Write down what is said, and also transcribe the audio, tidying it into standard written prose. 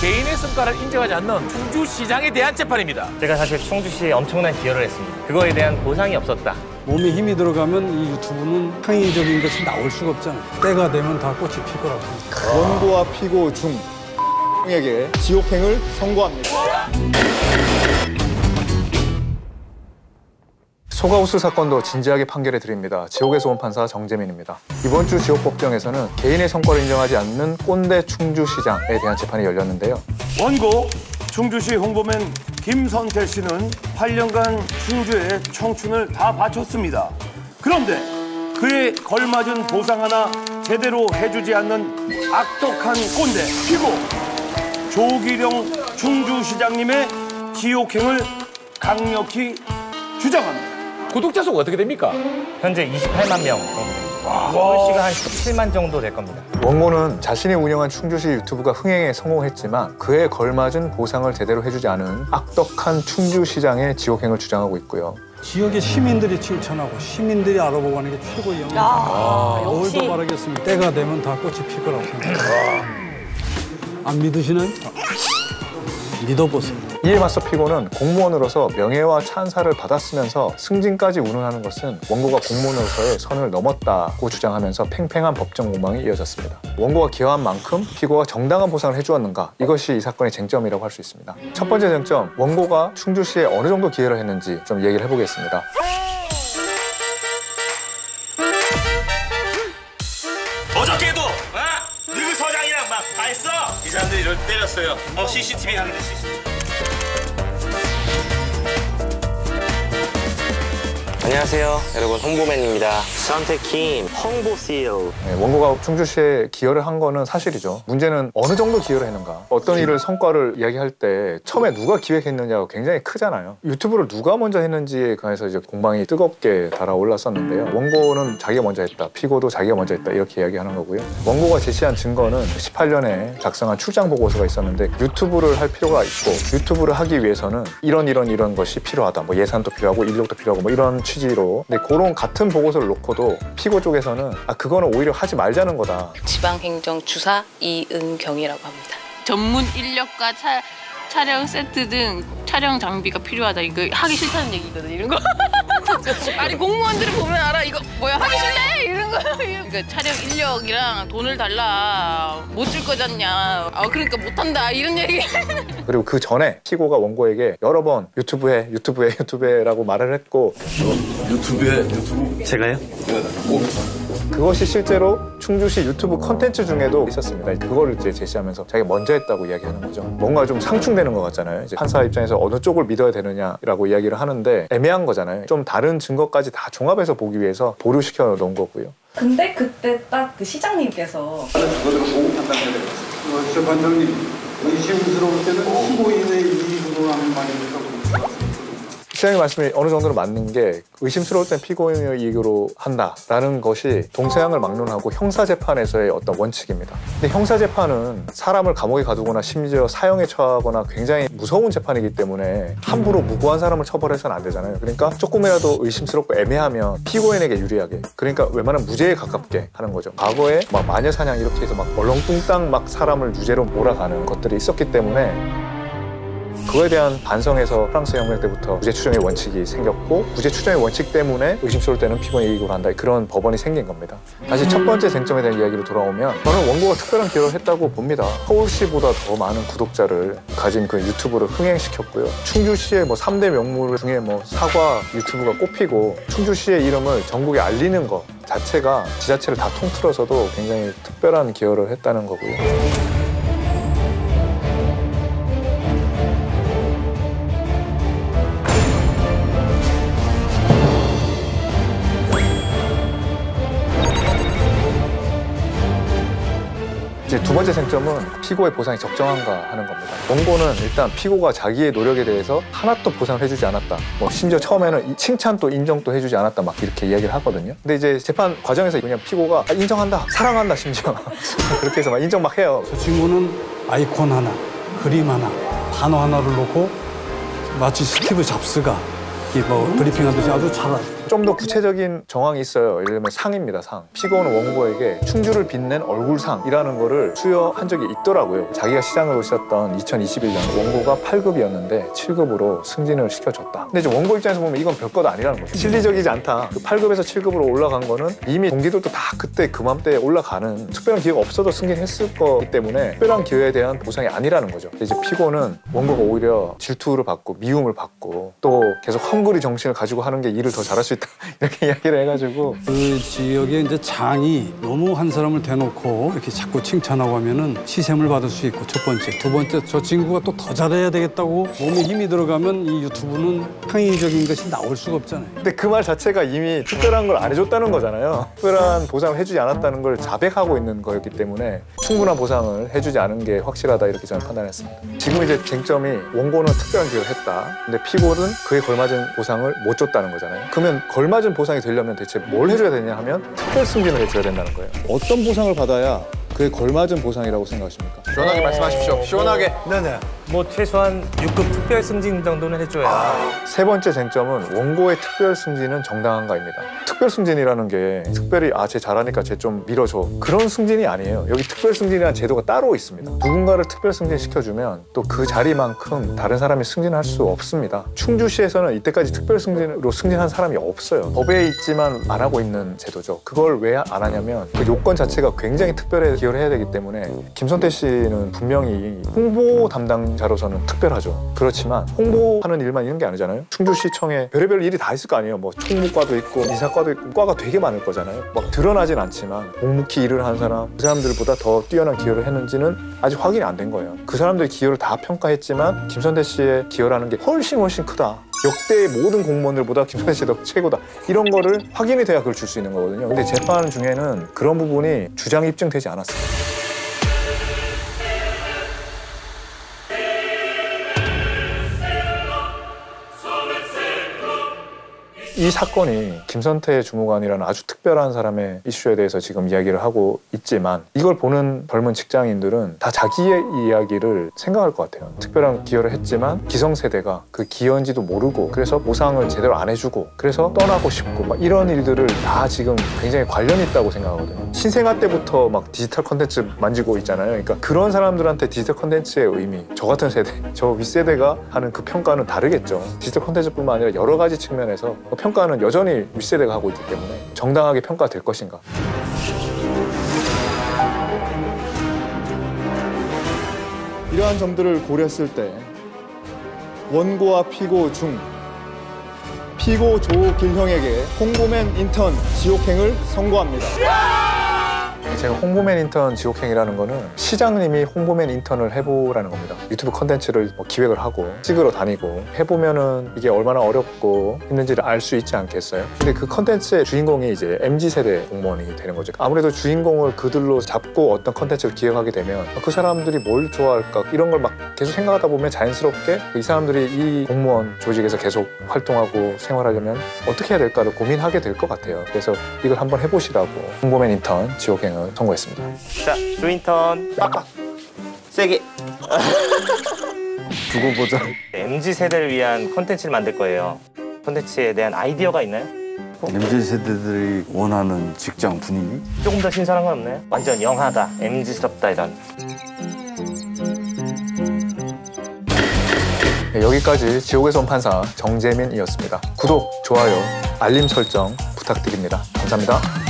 개인의 성과를 인정하지 않는 충주시장에 대한 재판입니다. 제가 사실 충주시에 엄청난 기여를 했습니다. 그거에 대한 보상이 없었다. 몸에 힘이 들어가면 이 유튜브는 항의적인 것이 나올 수가 없잖아요. 때가 되면 다 꽃이 필 거라고 생각합니다. 원고와 피고 중에게 지옥행을 선고합니다. 소가우스 사건도 진지하게 판결해 드립니다. 지옥에서 온 판사 정재민입니다. 이번 주 지옥법정에서는 개인의 성과를 인정하지 않는 꼰대 충주시장에 대한 재판이 열렸는데요. 원고 충주시 홍보맨 김선태 씨는 8년간 충주의 청춘을 다 바쳤습니다. 그런데 그에 걸맞은 보상 하나 제대로 해주지 않는 악독한 꼰대 피고 조기령 충주시장님의 지옥행을 강력히 주장합니다. 구독자 수가 어떻게 됩니까? 현재 28만 명 정도 됩니다. 서울시가 한 17만 정도 될 겁니다. 원고는 자신이 운영한 충주시 유튜브가 흥행에 성공했지만 그에 걸맞은 보상을 제대로 해주지 않은 악덕한 충주시장의 지옥행을 주장하고 있고요. 지역의 시민들이 칭찬하고 시민들이 알아보고 하는 게 최고의 영광입니다. 역시. 오늘도 바라겠습니다. 때가 되면 다 꽃이 필 거라고 생각합니다. 안 믿으시나요? 믿어보세요. 이에 맞서 피고는 공무원으로서 명예와 찬사를 받았으면서 승진까지 운운하는 것은 원고가 공무원으로서의 선을 넘었다고 주장하면서 팽팽한 법정 공방이 이어졌습니다. 원고가 기여한 만큼 피고가 정당한 보상을 해주었는가, 이것이 이 사건의 쟁점이라고 할 수 있습니다. 첫 번째 쟁점, 원고가 충주시에 어느 정도 기여를 했는지 좀 얘기를 해보겠습니다. 어저께도 누구 서장이랑 막 다 했어. 이 사람들이 이럴 때렸어요. CCTV 하는데 CCTV. 안녕하세요, 여러분. 홍보맨입니다. 선택킴 홍보 CEO. 원고가 충주시에 기여를 한 거는 사실이죠. 문제는 어느 정도 기여를 했는가. 어떤 일을 성과를 이야기할 때 처음에 누가 기획했느냐가 굉장히 크잖아요. 유튜브를 누가 먼저 했는지에 관해서 이제 공방이 뜨겁게 달아올랐었는데요. 원고는 자기가 먼저 했다, 피고도 자기가 먼저 했다, 이렇게 이야기하는 거고요. 원고가 제시한 증거는 18년에 작성한 출장 보고서가 있었는데 유튜브를 할 필요가 있고 유튜브를 하기 위해서는 이런 것이 필요하다. 뭐 예산도 필요하고 인력도 필요하고 뭐 이런 취지로. 근데 그런 같은 보고서를 놓고도 피고 쪽에서는 그거는 오히려 하지 말자는 거다. 지방행정주사 이은경이라고 합니다. 전문 인력과 촬영 세트 등 촬영 장비가 필요하다. 이거 하기 싫다는 얘기거든, 이런 거. 아니 공무원들을 보면 알아. 이거 뭐야, 하기 싫대 이런 거. 그러니까 촬영 인력이랑 돈을 달라. 못 줄 거잖냐. 그러니까 못한다 이런 얘기. 그리고 그 전에 피고가 원고에게 여러 번 유튜브에라고 말을 했고 유튜브 제가요? 그것이 실제로 충주시 유튜브 컨텐츠 중에도 있었습니다. 그거를 이제 제시하면서 자기가 먼저 했다고 이야기하는 거죠. 뭔가 좀 상충되는 것 같잖아요. 이제 판사 입장에서 어느 쪽을 믿어야 되느냐라고 이야기를 하는데 애매한 거잖아요. 좀 다른 증거까지 다 종합해서 보기 위해서 보류시켜 놓은 거고요. 근데 그때 딱 그 시장님께서 그것을 보고 판단해야 되겠습니다. 재판장님, 의심스러울 때는 피고인의 이익으로 하는 말입니까? 시장님 말씀이 어느 정도는 맞는 게 의심스러울 땐 피고인의 이익으로 한다라는 것이 동서양을 막론하고 형사재판에서의 어떤 원칙입니다. 근데 형사재판은 사람을 감옥에 가두거나 심지어 사형에 처하거나 굉장히 무서운 재판이기 때문에 함부로 무고한 사람을 처벌해서는 안 되잖아요. 그러니까 조금이라도 의심스럽고 애매하면 피고인에게 유리하게, 그러니까 웬만하면 무죄에 가깝게 하는 거죠. 과거에 막 마녀사냥 이렇게 해서 막 얼렁뚱땅 막 사람을 유죄로 몰아가는 것들이 있었기 때문에 그거에 대한 반성에서 프랑스 혁명 때부터 무죄 추정의 원칙이 생겼고 무죄 추정의 원칙 때문에 의심스러울 때는 피고인의 이익으로 한다, 그런 법원이 생긴 겁니다. 다시 첫 번째 쟁점에 대한 이야기로 돌아오면 저는 원고가 특별한 기여를 했다고 봅니다. 서울시보다 더 많은 구독자를 가진 그 유튜브를 흥행시켰고요. 충주시의 뭐 3대 명물 중에 뭐 사과 유튜브가 꼽히고 충주시의 이름을 전국에 알리는 것 자체가 지자체를 다 통틀어서도 굉장히 특별한 기여를 했다는 거고요. 이제 두 번째 쟁점은 피고의 보상이 적정한가 하는 겁니다. 원고는 일단 피고가 자기의 노력에 대해서 하나도 보상을 해주지 않았다. 뭐 심지어 처음에는 칭찬도 인정도 해주지 않았다 막 이렇게 이야기를 하거든요. 근데 이제 재판 과정에서 그냥 피고가 인정한다, 사랑한다 심지어 그렇게 해서 막 인정 막 해요. 저 친구는 아이콘 하나, 그림 하나, 단어 하나를 놓고 마치 스티브 잡스가 뭐 브리핑하듯이 아주 잘 좀 더 구체적인 정황이 있어요. 예를 들면 상입니다. 상. 피고는 원고에게 충주를 빛낸 얼굴상이라는 거를 수여한 적이 있더라고요. 자기가 시장을 오셨던 2021년 원고가 8급이었는데 7급으로 승진을 시켜줬다. 근데 이제 원고 입장에서 보면 이건 별것 아니라는 거죠. 실리적이지 않다. 그 8급에서 7급으로 올라간 거는 이미 동기들도 다 그때 그맘때에 올라가는 특별한 기회가 없어도 승진했을 거기 때문에 특별한 기회에 대한 보상이 아니라는 거죠. 이제 피고는 원고가 오히려 질투를 받고 미움을 받고 또 계속 헝그리 정신을 가지고 하는 게 일을 더 잘할 수 있다 이렇게 이야기를 해가지고 그 지역에 이제 장이 너무 한 사람을 대놓고 이렇게 자꾸 칭찬하고 하면은 시샘을 받을 수 있고 첫 번째, 두 번째 저 친구가 또 더 잘해야 되겠다고 몸에 힘이 들어가면 이 유튜브는 창의적인 것이 나올 수가 없잖아요. 근데 그 말 자체가 이미 특별한 걸 안 해줬다는 거잖아요. 특별한 보상을 해주지 않았다는 걸 자백하고 있는 거였기 때문에 충분한 보상을 해주지 않은 게 확실하다 이렇게 저는 판단했습니다. 지금 이제 쟁점이 원고는 특별한 기여를 했다. 근데 피고는 그에 걸맞은 보상을 못 줬다는 거잖아요. 그러면 걸맞은 보상이 되려면 대체 뭘 해줘야 되냐 하면 특별 승진을 해줘야 된다는 거예요. 어떤 보상을 받아야 그에 걸맞은 보상이라고 생각하십니까? 시원하게 말씀하십시오. 시원하게. 네네. 뭐 최소한 6급 특별 승진 정도는 해줘야. 세 번째 쟁점은 원고의 특별 승진은 정당한가입니다. 특별 승진이라는 게 특별히 쟤 잘하니까 쟤 좀 밀어줘 그런 승진이 아니에요. 여기 특별 승진이라는 제도가 따로 있습니다. 누군가를 특별 승진 시켜주면 또 그 자리만큼 다른 사람이 승진할 수 없습니다. 충주시에서는 이때까지 특별 승진으로 승진한 사람이 없어요. 법에 있지만 안 하고 있는 제도죠. 그걸 왜 안 하냐면 그 요건 자체가 굉장히 특별해 기여를 해야 되기 때문에 김선태 씨는 분명히 홍보 담당자로서는 특별하죠. 그렇지만 홍보하는 일만 있는 게 아니잖아요. 충주시청에 별의별 일이 다 있을 거 아니에요. 뭐 총무과도 있고 이사과도 있고 과가 되게 많을 거잖아요. 막 드러나진 않지만 묵묵히 일을 한 사람 그 사람들보다 더 뛰어난 기여를 했는지는 아직 확인이 안 된 거예요. 그 사람들의 기여를 다 평가했지만 김선태 씨의 기여라는 게 훨씬 크다. 역대의 모든 공무원들보다 김선태 씨가 최고다. 이런 거를 확인이 돼야 그걸 줄 수 있는 거거든요. 근데 재판 중에는 그런 부분이 주장이 입증되지 않았어요. 이 사건이 김선태 주무관이라는 아주 특별한 사람의 이슈에 대해서 지금 이야기를 하고 있지만 이걸 보는 젊은 직장인들은 다 자기의 이야기를 생각할 것 같아요. 특별한 기여를 했지만 기성세대가 그 기여인지도 모르고 그래서 보상을 제대로 안 해주고 그래서 떠나고 싶고 막 이런 일들을 다 지금 굉장히 관련이 있다고 생각하거든요. 신생아 때부터 막 디지털 콘텐츠 만지고 있잖아요. 그러니까 그런 사람들한테 디지털 콘텐츠의 의미, 저 같은 세대, 저 윗세대가 하는 그 평가는 다르겠죠. 디지털 콘텐츠뿐만 아니라 여러 가지 측면에서 평가는 여전히 윗세대가 하고 있기 때문에 정당하게 평가될 것인가. 이러한 점들을 고려했을 때 원고와 피고 중 피고 조길형에게 홍보맨 인턴 지옥행을 선고합니다. 제가 홍보맨 인턴 지옥행이라는 거는 시장님이 홍보맨 인턴을 해보라는 겁니다. 유튜브 컨텐츠를 기획을 하고 찍으러 다니고 해보면은 이게 얼마나 어렵고 힘든지를 알 수 있지 않겠어요? 근데 그 컨텐츠의 주인공이 이제 MZ세대 공무원이 되는 거죠. 아무래도 주인공을 그들로 잡고 어떤 컨텐츠를 기획하게 되면 그 사람들이 뭘 좋아할까 이런 걸 막 계속 생각하다 보면 자연스럽게 이 사람들이 이 공무원 조직에서 계속 활동하고 생활하려면 어떻게 해야 될까를 고민하게 될 것 같아요. 그래서 이걸 한번 해보시라고 홍보맨 인턴 지옥행을 선고했습니다. 자, 조인턴 빡빡 세게 두고 보자. MZ세대를 위한 콘텐츠를 만들 거예요. 콘텐츠에 대한 아이디어가 있나요? MZ세대들이 원하는 직장 분위기? 조금 더 신선한 건 없나요? 완전 영하다, MZ스럽다 이런. 네, 여기까지 지옥에서 온 판사 정재민이었습니다. 구독, 좋아요, 알림 설정 부탁드립니다. 감사합니다.